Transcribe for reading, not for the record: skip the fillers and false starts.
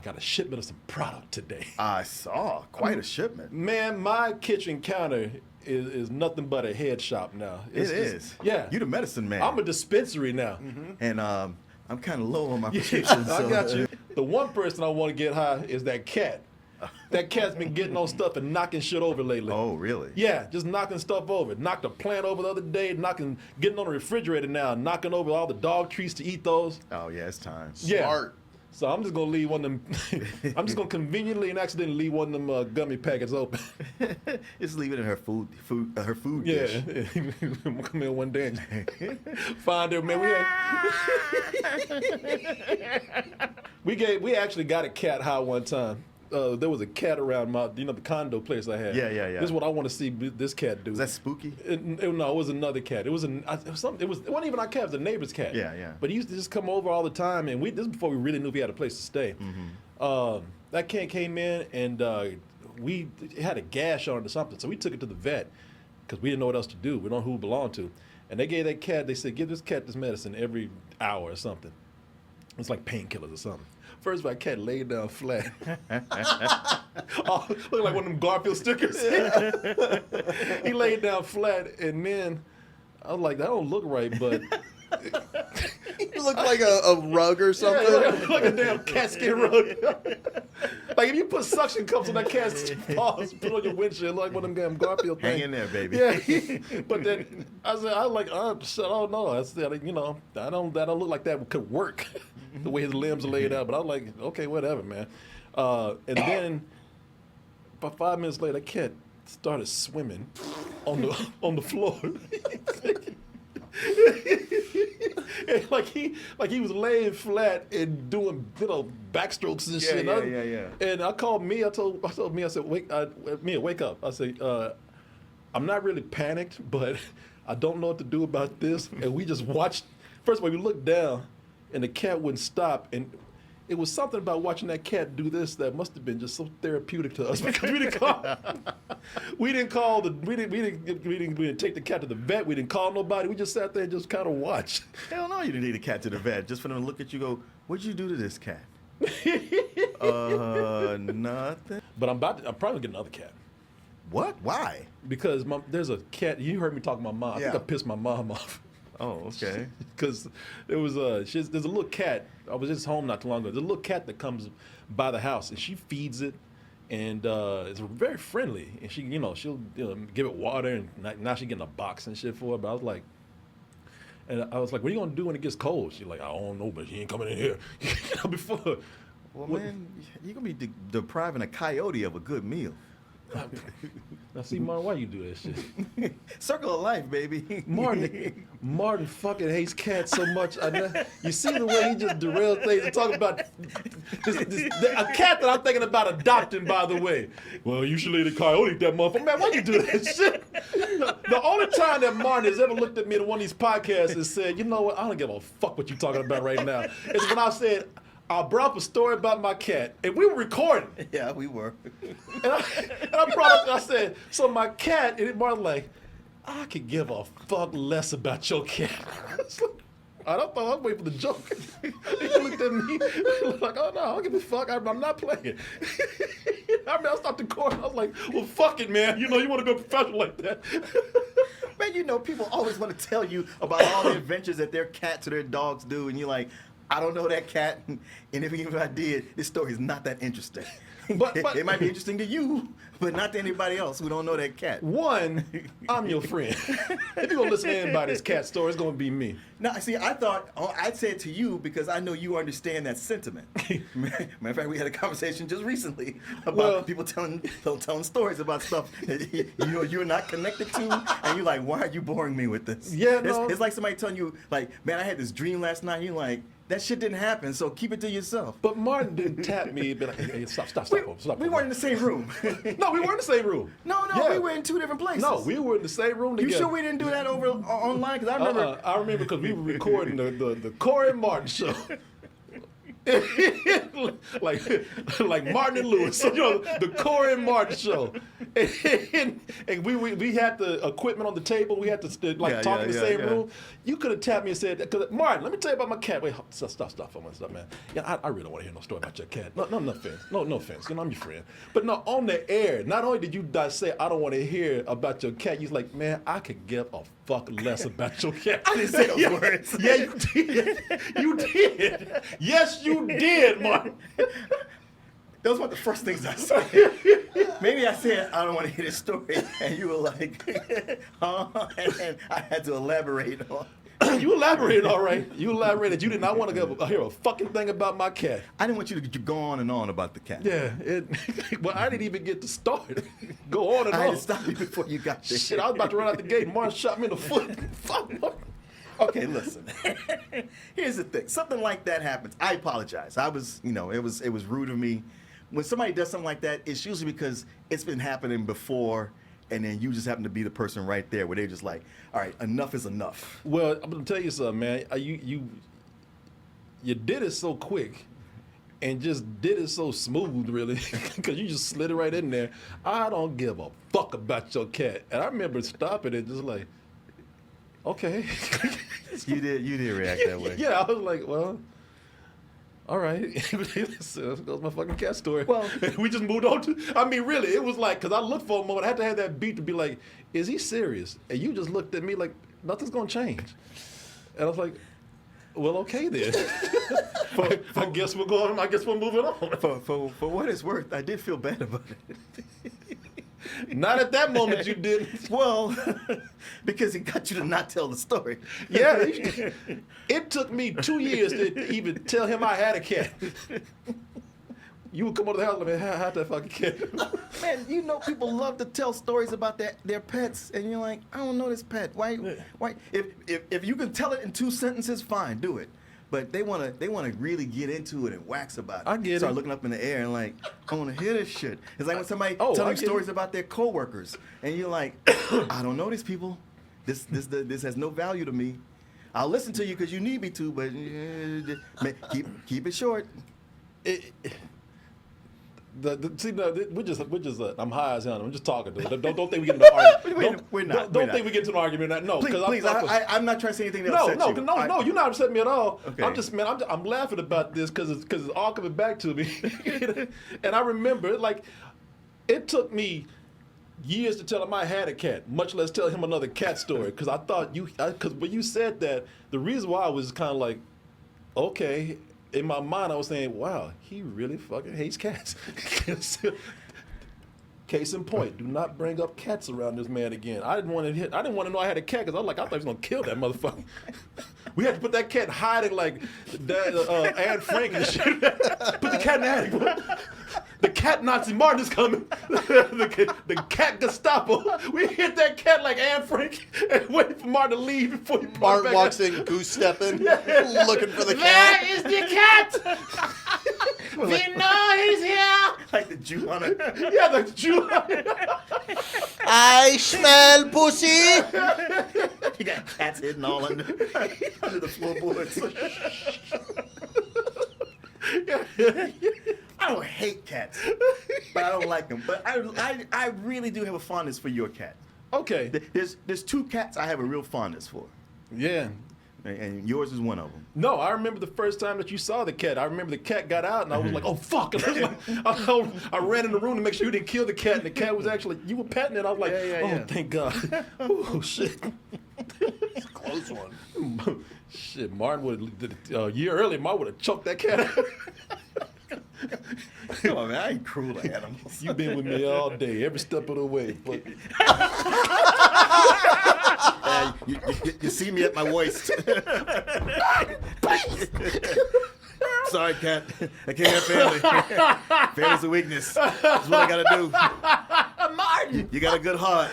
got a shipment of some product today. I saw quite a shipment. Man, my kitchen counter is nothing but a head shop now. Yeah. You the medicine man. I'm a dispensary now. And I'm kind of low on my prescriptions. I got you. The one person I want to get high is that cat. That cat's been getting on stuff and knocking shit over lately. Oh, really? Yeah, just knocking stuff over. Knocked a plant over the other day, getting on the refrigerator now, knocking over all the dog treats to eat those. Oh, yeah, it's time. Yeah. Smart. So I'm just gonna leave one of them. I'm just gonna conveniently and accidentally leave one of them gummy packets open. Just leave it in her food Yeah, dish. come in one day and find her, man. We actually got a cat high one time. There was a cat around the condo place I had. Yeah. This is what I want to see this cat do. Was that spooky? No, it was another cat. It wasn't even our cat. It was a neighbor's cat. Yeah. But he used to just come over all the time, and this is before we really knew if he had a place to stay. That cat came in, and we had a gash on it or something, so we took it to the vet because we didn't know what else to do. We don't know who it belonged to, and they gave that cat. They said, give this cat this medicine every hour or something. It's like painkillers or something. First, my cat laid down flat. Look like one of them Garfield stickers. He laid down flat, and then I was like, that don't look right, but... You look like a rug or something. Yeah, like a damn cat skin rug. Like if you put suction cups on that cat's paws, put on your windshield, like one of them damn Garfield things. Hang in there, baby. Yeah. But then I said, I don't know. I said, that don't look like that could work. The way his limbs are laid out. But I was like, okay, whatever, man. And then about 5 minutes later, that cat started swimming on the floor. And like he was laying flat and doing backstrokes and shit. Yeah. And I called Mia. I told Mia, I said, Mia, wake up. I said, I'm not really panicked, but I don't know what to do about this. And we just watched. First of all, we looked down, and the cat wouldn't stop. And it was something about watching that cat do this that must have been just so therapeutic to us because we didn't take the cat to the vet. We didn't call nobody. We just sat there and just kind of watched. Hell no, you didn't need a cat to the vet. Just for them to look at you, go, what'd you do to this cat? Nothing. But I'm probably get another cat. What? Why? Because there's a cat. You heard me talk to my mom. I think Yeah. I pissed my mom off. Oh, okay. Because there's a little cat. I was just home not too long ago. There's a little cat that comes by the house, and she feeds it, and it's very friendly. And she'll give it water, and now she's getting a box and shit for it. But I was like, what are you gonna do when it gets cold? She's like, I don't know, but she ain't coming in here. Before. Well, man, you're gonna be depriving a coyote of a good meal. Now, see, Martin, why you do that shit? Circle of life, baby. Martin fucking hates cats so much. You see the way he just derailed things and talk about a cat that I'm thinking about adopting, by the way. Well, you should let the coyote eat that motherfucker. Man, why you do that shit? The only time that Martin has ever looked at me at one of these podcasts and said, you know what, I don't give a fuck what you're talking about right now, is when I said, I brought up a story about my cat, and we were recording. Yeah, we were. And I brought up, I said, so my cat, and Martin like, I could give a fuck less about your cat. I thought I was waiting for the joke. He looked at me like, oh no, I don't give a fuck. I'm not playing. I stopped the court. I was like, well, fuck it, man. You want to go professional like that. Man, people always want to tell you about all the adventures that their cats or their dogs do, and you're like, I don't know that cat, and even if I did, this story is not that interesting. But it might be interesting to you, but not to anybody else who don't know that cat. One, I'm your friend. If you're going to listen to anybody's cat story, it's going to be me. No, see, I thought I'd say it to you because I know you understand that sentiment. Matter of fact, we had a conversation just recently about people telling stories about stuff that you're not connected to, and you're like, why are you boring me with this? Yeah, no. It's like somebody telling you, like, man, I had this dream last night, and you're like, that shit didn't happen, so keep it to yourself. But Martin didn't tap me and be like, hey, stop. We weren't in the same room. No, we weren't in the same room. No, Yeah. we were in two different places. No, we were in the same room together. You sure we didn't do that over online? Because I remember. I remember because we were recording the Korey and Martin show. like Martin and Lewis, so, the Korey and Martin show, and we had the equipment on the table. We had to talk in the same room. You could have tapped me and said, "Martin, let me tell you about my cat." Wait, stop for my stuff, man. Yeah, I really don't want to hear no story about your cat. No offense, no offense. I'm your friend, but no, on the air. Not only did you say I don't want to hear about your cat, you was like, man, I could give a fuck less about your cat. I didn't say those words. Yeah, you did. You did. Yes, you did, Martin. Those were the first things I said. Maybe I said, I don't want to hear this story. And you were like, huh? And I had to elaborate on. You elaborated, all right. You elaborated. You did not want to hear a fucking thing about my cat. I didn't want you to go on and on about the cat. Yeah. Well, I didn't even get to start. Go on and on. I had to stop you before you got there. Shit, I was about to run out the gate. Martin shot me in the foot. Fuck, Martin. Okay, listen. Here's the thing. Something like that happens. I apologize. I was, it was rude of me. When somebody does something like that, it's usually because it's been happening before, and then you just happen to be the person right there where they're just like, all right, enough is enough. Well, I'm gonna tell you something, man. You did it so quick, and just did it so smooth, really, because you just slid it right in there. I don't give a fuck about your cat, and I remember stopping it, just like, okay. You did react that way. Yeah, I was like, well, all right. So that goes my fucking cat story. Well, we just moved on to, I mean, really, it was like, because I looked for a moment, I had to have that beat to be like, is he serious? And you just looked at me like, nothing's going to change. And I was like, well, okay then. I guess we're moving on. For what it's worth, I did feel bad about it. Not at that moment you didn't. Well, because he got you to not tell the story. Yeah. It took me 2 years to even tell him I had a cat. You would come over the house and how'd that fucking cat? Man, people love to tell stories about their pets, and you're like, I don't know this pet. Why? If you can tell it in 2 sentences, fine, do it. But they want to really get into it and wax about it. I get Start it. looking up in the air and like, I want to hear this shit. It's like when somebody telling stories about their coworkers, and you're like, I don't know these people. This has no value to me. I'll listen to you because you need me to, but keep it short. We're just I'm high as hell. I'm just talking to them. Don't think we get into an argument. Don't think we get into an argument. No, please, I'm not trying to say anything that upsets you. No, you're not upsetting me at all. Okay. I'm laughing about this because it's all coming back to me. And I remember, like, it took me years to tell him I had a cat, much less tell him another cat story. Because I thought because when you said that, the reason why I was kind of like, okay. In my mind, I was saying, wow, he really fucking hates cats. Case in point, do not bring up cats around this man again. I didn't want to know I had a cat because I thought he was going to kill that motherfucker. We had to put that cat hiding like Anne Frank and shit. Put the cat in the attic, bro. The cat Nazi Martin is coming. the cat Gestapo. We hit that cat like Anne Frank and wait for Martin to leave before he Martin walks in, goose stepping, looking for the cat. Where is the cat? We know he's here. Like the Jew on it. Yeah, the Jew. I smell pussy. You got cats hidden all under the floorboards. I don't hate cats, but I don't like them. But I really do have a fondness for your cat. Okay. There's 2 cats I have a real fondness for. Yeah. And yours is one of them. No, I remember the first time that you saw the cat. I remember the cat got out, and I was like, "Oh fuck!" I ran in the room to make sure you didn't kill the cat, and the cat was actually you were petting it. I was like, "Oh, thank God!" Oh shit! Close one. Shit, Martin would a year earlier. Martin would have choked that cat out. Come on, man, I ain't cruel to animals. You've been with me all day, every step of the way. But you see me at my waist. Sorry, cat. I can't have family. Family's a weakness. That's what I gotta do. Martin. You got a good heart.